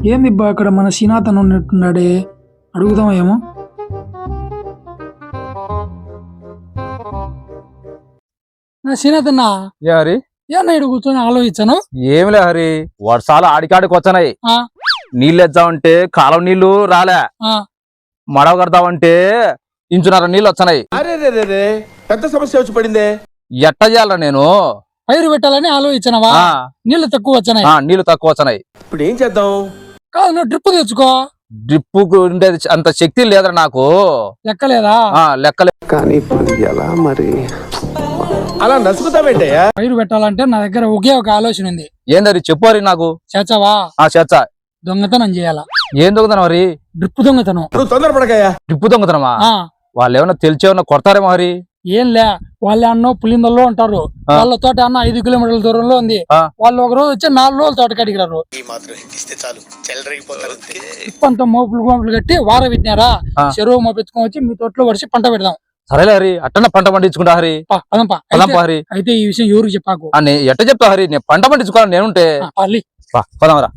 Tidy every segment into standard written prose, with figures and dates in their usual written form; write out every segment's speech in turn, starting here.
ఏంది బా అక్కడ మన శ్రీనాథన్ ఉన్నట్టున్నాడే, అడుగుదామా ఏమో. నా శ్రీనాథన్న ఏ హరి ఏమన్నా ఇడు కూర్చొని ఆలోచించాను. ఏమిలే హరి, వర్షాలు ఆడికాడికి వచ్చాయి. ఆ, నీళ్ళు ఎద్దామంటే కాలం నీళ్లు రాలే, ఆ, మడవ కడదామంటే ఇంచున్నర నీళ్ళు వచ్చాయి. అరే పెద్ద సమస్య వచ్చి పడిందే. ఎట్ట చేయాలరా నేను? పైరు పెట్టాలని ఆలోచించానవా? ఆ, నీళ్లు తక్కువ వచ్చినాయి. నీళ్లు తక్కువ వచ్చాయి. ఇప్పుడు ఏం చేద్దాం? కాదు, నువ్వు డ్రిప్ తెచ్చుకో. డ్రిప్ ఉండేది అంత శక్తి లేదురా నాకు. లెక్కలేదా? లెక్కలే. కానీ ఇప్పుడు ఎలా మరి? అలా నసుకుతావేంటయ్యా? పైరు పెట్టాలంటే నా దగ్గర ఒకే ఒక ఆలోచన ఉంది. ఏందరి చెప్పు హరి నాకు. చేచావా? చేచ్చా. దొంగతనం చేయాలా? ఏం దొంగతనం హరి? డ్రిప్ దొంగతనం. నువ్వు తొందరపడకయ్యా. డ్రిప్ దొంగతనమా? ఆ, వాళ్ళు ఏమన్నా తెలిసేమన్నా కొడతారేమో హరి. ఏంలే, వాళ్ళ అన్నో పులిందల్లో ఉంటారు. వాళ్ళ తోట అన్న 5 కిలోమీటర్ల దూరంలో ఉంది. వాళ్ళు ఒక రోజు వచ్చి 4 రోజులు తోట కడిగినారు. అంతా మోపులు కట్టి వార పెట్టినారా, చెరువు మోపెత్తుకొని వచ్చి మీ తోటలో వరిసి పంట పెడదాం. సరేలే హరి, అట్టన పంట పండించుకుంటా హరి. హరి అయితే ఈ విషయం ఎవరికి చెప్పాకు. ఎట్ట చెప్తా హరి, నేను పంట పండించుకోవాలి నేనుంటే. పదామరా.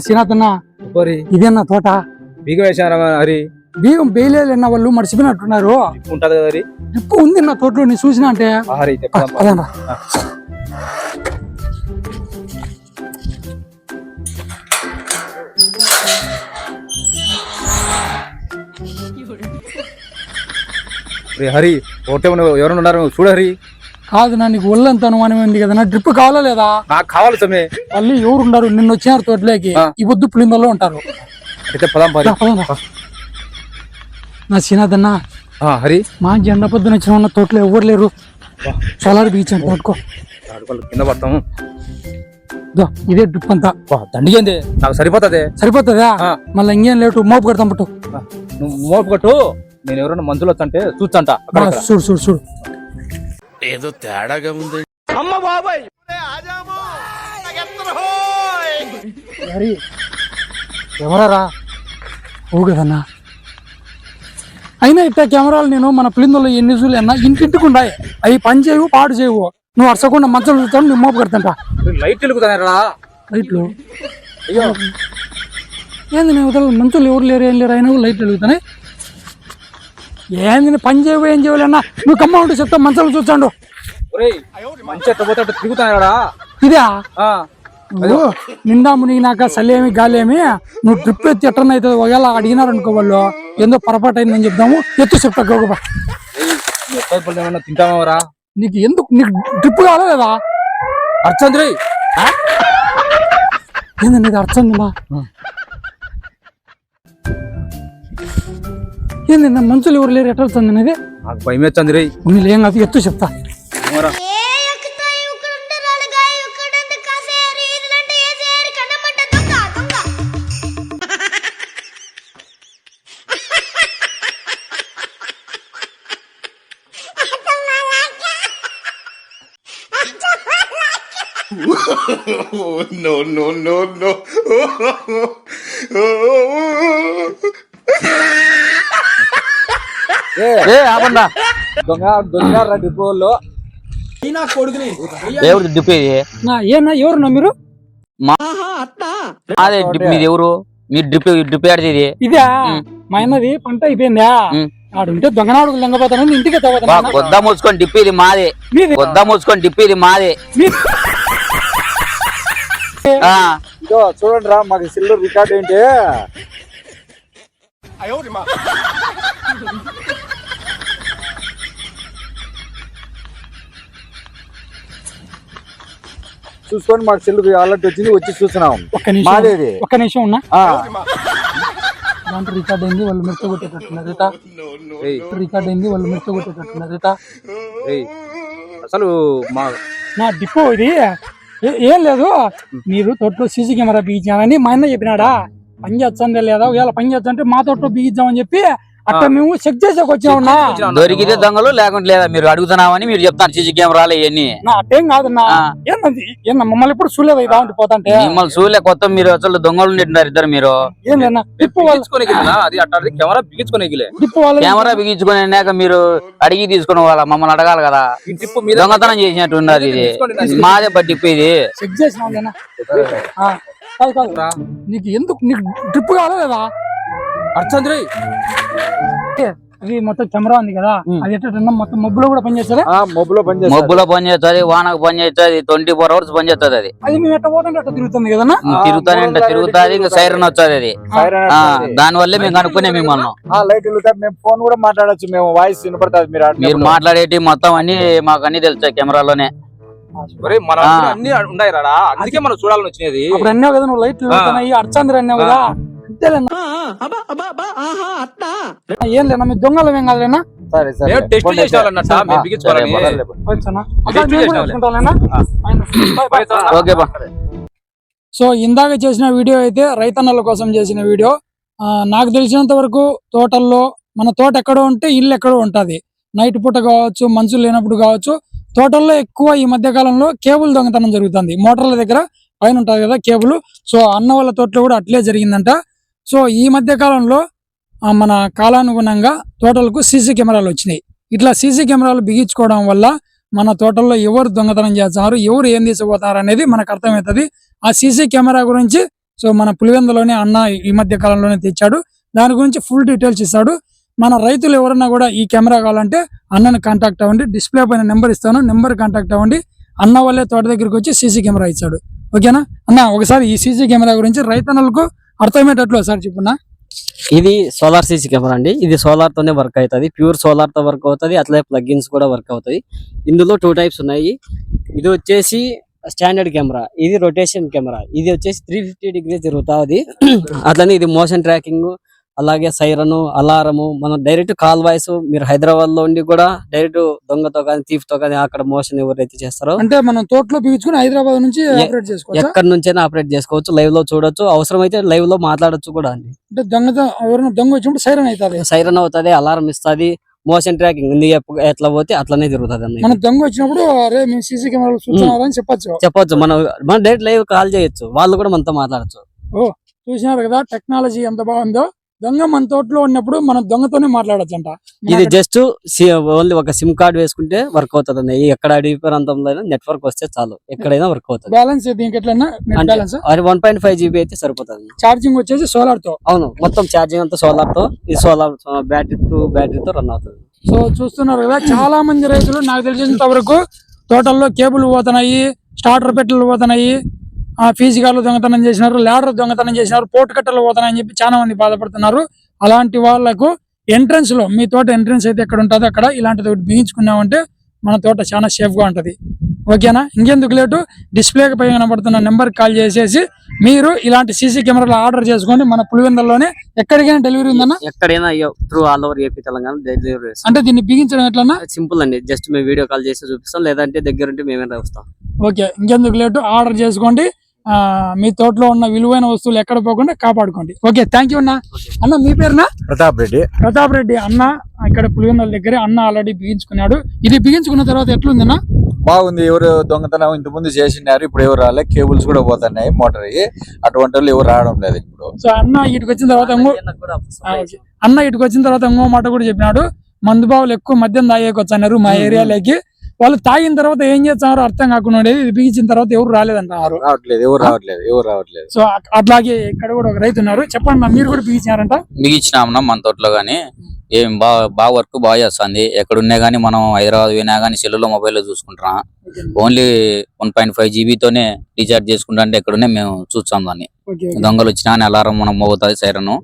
శ్రీనాథన్న, ఇదేనా తోట? బీగ వేసారా హరి? బియ్యం బేయలేన్న వాళ్ళు మర్చిపోయినట్టున్నారు. ఉంటది కదా హరి? డ్రిప్ ఉంది నా తోటలో, నేను చూసినా అంటే. హరి పదంరా. హరి ఒకటే ఎవరైనా ఉన్నారు చూడు హరి. కాదు నా, నీకు ఒళ్ళంత అనుమానం ఉంది కదా, నా డ్రిప్ కావాలా లేదా? నాకు కావాలి సమే. వాళ్ళు ఎవరు ఉండరు, నిన్న వచ్చినారు తోటలోకి. ఈ పొద్దు పులిందల్లో ఉంటారు. అయితే పదాం నా శ్రీనాథన్న, హరి మా జెండా పొద్దున వచ్చిన తోటలో ఎవరు లేరు. సోలార్ బీచ్ అంటే పట్టుకో, కింద పడతాము. ఇదే డ్రిప్ అంతా. దండిగేంది, నాకు సరిపోతుందా? మళ్ళీ ఇంకేం లేటు మోపు కడతాం పట్టు. నువ్వు మోపు కట్టు, నేను ఎవరైనా మందులు వచ్చంటే చూచంట. చూడు చూడు చూడు, ఏదో తేడాగా ఉంది. ఎవరా ఓ కదన్నా. అయినా ఇట్లా కెమెరాలు నేను మన పిలిందులో ఎన్ని చూలేనా ఇంటింటికి ఉన్నాయి. అవి పని చేయవు, పాడు చేయవు. నువ్వు అరసకుండా మంచాలు చూస్తాను, నువ్వు మోపు కడతాంట. లైట్ వెలుగుతారా? లైట్లు అయ్యో ఏంది, నేను వదల మంచులు ఎవరు లేరు, ఏం లేరు, అయినా లైట్లు వెలుగుతున్నాయి. ఏంది పని చేయవు, ఏం చేయలేనా? నువ్వు కమ్మ ఉంటే చెప్తా, మంచాలు చూస్తాడు. మంచి తిరుగుతారా? ఇదా నువ్వు నిండా మునిగినాక చల్లేమి గాలేమి, నువ్వు ట్రిప్ ఎత్తి ఎట్టన అవుతుంది. ఒకవేళ అడిగినారనుకో వాళ్ళు ఏందో పొరపాటు అయిందని చెప్తాము. ఎత్తు చెప్తా గోగబా. తింటామరా? నీకు ఎందుకు, నీకు ట్రిప్ కావాలా లేదా? అర్చంద్రి ఏందండి ఇది అర్చందిమా? ఏంది మంచులు ఎవరు లేరు, ఎట్లా వస్తుంది అనేది? నాకు భయం చంద్రి. ఏం కాదు, ఎత్తు చెప్తా. No. ఏనా ఎవరున్నా మీరు? మీరు ఎవరు? మీరు డ్రిప్ ఆడితే ఇదే మా అన్నది పంట అయిపోయిందా? ఆడుంటే దొంగనాడు లెంగపోతానని ఇంటికి కొద్దా మూసుకొని డిప్ ఇది మాదే. కొద్దా మూసుకొని డిప్ ఇది మాదే. చూడండి రా, మాకు సిల్వర్ రికార్డ్ ఏంటి? చూసుకొని మాకు సిల్వర్ అలర్ట్ వచ్చింది, వచ్చి చూస్తున్నాం. ఒక్క నిమిషం ఉన్నా. దాంట్లో రికార్డ్ అయింది, వాళ్ళు మెత్త కొట్టేటట్టున్నారు. రికార్డ్ అయింది, వాళ్ళు మెత్త కొట్టేటట్టున్నారు. అసలు నా డిపో ఇది ఏం లేదు. మీరు తోటలో సీసీ కెమెరా బిగించామని మా అన్న చెప్పినాడా? పని చేస్తుందే లేదా? ఒకవేళ పని చేస్తా అంటే మా తోటలో బిగించామని చెప్పి అక్కడ మేము చెక్ చేసాక వచ్చామన్నా. దొరికితే దొంగలు లేకుంటే లేదా మీరు అడుగుతున్నామని మీరు చెప్తారు సీసీ కెమెరాలు ఇవన్నీ. నా అట్టేం కాదన్నా. ఏమన్నా మమ్మల్ని ఎప్పుడు చూడలేదు ఇదా ఉంటే పోతాంటే మిమ్మల్ని చూలే కొత్త మీరు అసలు దొంగలు ఉంటున్నారు ఇద్దరు మీరు. ఏందన్నా టిప్పు కెమెరా బిగించుకున్నాక మీరు అడిగి తీసుకుని వాళ్ళ మమ్మల్ని అడగాలి కదా. దొంగతనం చేసినట్టు ఉన్నారు. ఇది మాదే పట్టిప్పు ఇది. చెక్ చేసిన నీకు ఎందుకు నీకు ట్రిప్ కాలేదా? ఇది మొత్తం కెమెరా ఉంది కదా, అది ఎట్లా మొత్తం మబ్బులో కూడా పనిచేస్తుంది. మబ్బులో పనిచేస్తుంది, వానకు పనిచేస్తుంది, 24 hours పనిచేస్తుంది. అది అది మేము ఎట్లా పోతుంటే అట్లా తిరుగుతుంది కదా, తిరుగుతుంది. ఇంకా సైరన్ వచ్చేది అది. దాని వల్లే మేము కనుక్కునే మిమ్మల్ని. మేము ఫోన్ కూడా మాట్లాడచ్చు, మేము వాయిస్ వినపడుతుంది. మీరు మాట్లాడేటి మొత్తం అన్ని మాకు అన్ని తెలుస్తాయి కెమెరాలోనే. అందుకే మనం చూడాలని వచ్చినది. అప్పుడు అన్నావు కదా నువ్వు లైట్లు అర్చంద్ర అన్నావు కదా. ఏం లేనా మీ దొంగలు ఏం కాదులేనా? సో ఇందాక చేసిన వీడియో అయితే రైతన్నల కోసం చేసిన వీడియో. నాకు తెలిసినంత వరకు తోటల్లో మన తోట ఎక్కడో ఉంటే ఇల్లు ఎక్కడో ఉంటది. నైట్ పూట కావచ్చు, మంచులు లేనప్పుడు కావచ్చు, తోటల్లో ఎక్కువ ఈ మధ్య కాలంలో కేబుల్ దొంగతనం జరుగుతుంది. మోటార్ల దగ్గర పైన ఉంటది కదా కేబుల్. సో అన్న వాళ్ళ తోటలో కూడా అట్లే జరిగిందంట. సో ఈ మధ్య కాలంలో మన కాలానుగుణంగా తోటలకు సీసీ కెమెరాలు వచ్చినాయి. ఇట్లా సీసీ కెమెరాలు బిగించుకోవడం వల్ల మన తోటల్లో ఎవరు దొంగతనం చేస్తున్నారు, ఎవరు ఏం తీసుకుపోతారు అనేది మనకు అర్థమవుతుంది. ఆ సీసీ కెమెరా గురించి సో మన పులివెందులోనే అన్న ఈ మధ్య కాలంలోనే తెచ్చాడు. దాని గురించి ఫుల్ డీటెయిల్స్ ఇస్తాడు. మన రైతులు ఎవరన్నా కూడా ఈ కెమెరా కావాలంటే అన్నను కాంటాక్ట్ అవ్వండి. డిస్ప్లే పైన నెంబర్ ఇస్తాను, నెంబర్ కాంటాక్ట్ అవ్వండి. అన్న వాళ్ళే తోట దగ్గరికి వచ్చి సీసీ కెమెరా ఇచ్చాడు. ఓకేనా అన్న? ఒకసారి ఈ సీసీ కెమెరా గురించి రైతన్నలకు అర్థమయ్యేటట్లు ఒకసారి చెప్పున్నా. ఇది సోలార్ సీసీ కెమెరా అండి. ఇది సోలార్ తోనే వర్క్ అవుతుంది. ప్యూర్ సోలార్ తో వర్క్ అవుతుంది. అట్లే ప్లగ్ఇన్స్ కూడా వర్క్ అవుతాయి. ఇందులో 2 టైప్స్ ఉన్నాయి. ఇది వచ్చేసి స్టాండర్డ్ కెమెరా, ఇది రొటేషన్ కెమెరా. ఇది వచ్చేసి 350 degrees తిరుగుతుంది. అట్లనే ఇది మోషన్ ట్రాకింగ్, అలాగే సైరన్, అలారము. మనం డైరెక్ట్ కాల్ వాయిస్, మీరు హైదరాబాద్ లో ఉండి కూడా డైరెక్ట్ దొంగతో కానీ తీఫ్తో కానీ అక్కడ మోషన్ ఎవరైతే చేస్తారో అంటే మనం తోటలో బిగించుకుని హైదరాబాద్ నుంచి ఆపరేట్ చేసుకోవచ్చు. ఎక్కడి నుంచైనా ఆపరేట్ చేసుకోవచ్చు. లైవ్ లో చూడొచ్చు, అవసరమైతే లైవ్ లో మాట్లాడొచ్చు కూడా అండి. అంటే ఎవరైనా దొంగ వచ్చినప్పుడు సైరన్ అవుతుంది, సైరన్ అవుతుంది, అలారం ఇస్తుంది, మోషన్ ట్రాకింగ్ ఎట్లా పోతే అట్లనే తిరుగుతుంది అన్న. మన దొంగ వచ్చినప్పుడు అరే మేము సీసీ కెమెరాలు చూస్తున్నారని చెప్పొచ్చు. మనం డైరెక్ట్ లైవ్ కాల్ చేయొచ్చు, వాళ్ళు కూడా మనతో మాట్లాడచ్చు. ఓ చూసినారు కదా టెక్నాలజీ ఎంత బాగుందో. దొంగ మన తోటలో ఉన్నప్పుడు మనం దొంగతోనే మాట్లాడచ్చు అంట. ఇది జస్ట్ ఓన్లీ ఒక సిమ్ కార్డ్ వేసుకుంటే వర్క్ అవుతుంది. ఎక్కడ అడవి ప్రాంతంలో నెట్వర్క్ వస్తే చాలు, ఎక్కడైనా వర్క్ అవుతుంది. బ్యాలెన్స్ దీనికి ఎట్లన్నా బ్యాలెన్స్ 1.5 GB అయితే సరిపోతుంది. ఛార్జింగ్ వచ్చేసి సోలార్ తో. అవును, మొత్తం ఛార్జింగ్ అంతా సోలార్ తో. ఈ సోలార్ బ్యాటరీతో రన్ అవుతుంది. సో చూస్తున్నారు కదా, చాలా మంది రైతులు నాకు తెలిసినంత వరకు తోటల్లో కేబుల్ పోతున్నాయి, స్టార్టర్ పెట్టెలు పోతున్నాయి, ఫీజిగాలు దొంగతనం చేసినారు, ల్యాడర్ దొంగతనం చేసినారు, పోటు కట్టలు పోతున్నాయని చెప్పి చాలా మంది బాధపడుతున్నారు. అలాంటి వాళ్ళకు ఎంట్రన్స్ లో, మీ తోట ఎంట్రన్స్ అయితే ఎక్కడ ఉంటుందో అక్కడ ఇలాంటిది ఒకటి బిగించుకున్నామంటే మన తోట చాలా సేఫ్ గా ఉంటది. ఓకేనా? ఇంకెందుకు లేటు, డిస్ప్లే పై కనబడుతున్న నెంబర్ కాల్ చేసేసి మీరు ఇలాంటి సీసీ కెమెరాలు ఆర్డర్ చేసుకోండి. మన పులివెందుల్లోనే ఎక్కడికైనా డెలివరీ ఉందన్న, ఎక్కడైనా through all over AP Telangana delivery. అంటే దీన్ని బిగించడం ఎట్లన్నా సింపుల్ అండి, జస్ట్ మేము వీడియో కాల్ చేసి చూపిస్తాం, లేదంటే దగ్గరుంటే మేమే వస్తాం. ఓకే, ఇంకెందుకు లేటు ఆర్డర్ చేసుకోండి. మీ తోటలో ఉన్న విలువైన వస్తువులు ఎక్కడ పోకుండా కాపాడుకోండి. ఓకే, థ్యాంక్ యూ అన్న. అన్న మీ పేరునా? ప్రతాప్ రెడ్డి అన్న ఇక్కడ పులివెందుల దగ్గరే. అన్న ఆల్రెడీ బిగించుకున్నాడు. ఇది బిగించుకున్న తర్వాత ఎట్లుందన్నా? బాగుంది. ఎవరు దొంగతనం ఇంత ముందు చేసినారు, ఇప్పుడు ఎవరు రాలే. కేబుల్స్ కూడా పోతున్నాయి మోటార్, అటువంటి వాళ్ళు ఎవరు రావడం లేదు ఇప్పుడు. సో అన్న ఇటుకు వచ్చిన తర్వాత ఇంకో మాట కూడా చెప్పినాడు, మందుబావులు ఎక్కువ మద్యం తాగేకొచ్చన్నారు మా ఏరియాలోకి. వాళ్ళు తాగిన తర్వాత ఏం చేస్తున్నారు అర్థం కాకుండా ఉండేది. ఇది బిగించిన తర్వాత ఎవరు రాలేదంటున్నారు. ఎవరు రావట్లేదు. సో అట్లాగే ఇక్కడ కూడా ఒక రైతు ఉన్నారు. చెప్పండి, మీరు కూడా బిగించారంట? బిగించినామన్నా మన తోటలో గానీ. ఏం బాగా వర్క్ బాగా చేస్తుంది. ఎక్కడున్నా గానీ మనం హైదరాబాద్ పోయినా గానీ సెల్లులో మొబైల్లో చూసుకుంటున్నాం. ఓన్లీ 1.5 GB తోనే రీఛార్జ్ చేసుకుంటా అంటే ఎక్కడున్నా మేము చూస్తాం దాన్ని. దొంగలు వచ్చినా అని అలారం మనం మోగుతుంది, సైరను.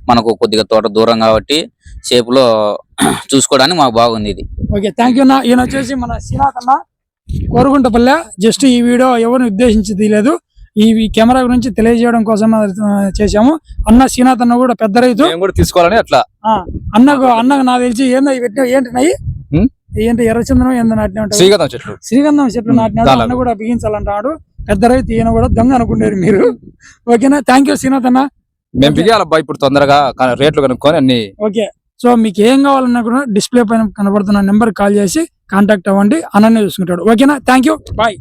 మనకు కొద్దిగా తోట దూరం కాబట్టి షేప్ లో చూసుకోవడానికి మాకు బాగుంది ఇది. Okay, thank you. ఈయన వచ్చేసి మన శ్రీనాథ్ అన్న, కోరుగుంటపల్లె. జస్ట్ ఈ వీడియో ఎవరిని ఉద్దేశించి తీయలేదు, ఈ కెమెరా గురించి తెలియజేయడం కోసం చేశాము. అన్న శ్రీనాథ్ అన్న కూడా పెద్ద రైతు, తీసుకోవాలని అట్లా. అన్నకు నాకు తెలిసి ఏంటి ఎర్రచందనం ఏందో నాటిన శ్రీగంధం చెట్లు నాటినాడు. అన్న కూడా బిగించాలంటాడు. పెద్ద రైతు, ఈయన కూడా దొంగ అనుకుంటారు మీరు. ఓకేనా? థ్యాంక్ యూ శ్రీనాథ్ అన్న. మేము బిగాల ఇప్పుడు తొందరగా రేట్లు కనుక్కొని అన్ని. ఓకే, సో మీకు ఏం కావాలన్నా కూడా డిస్ప్లే పైన కనబడుతున్న నెంబర్ కాల్ చేసి కాంటాక్ట్ అవ్వండి, అన్ననే చూసుకుంటాడు. ఓకేనా, థ్యాంక్ యూ, బాయ్.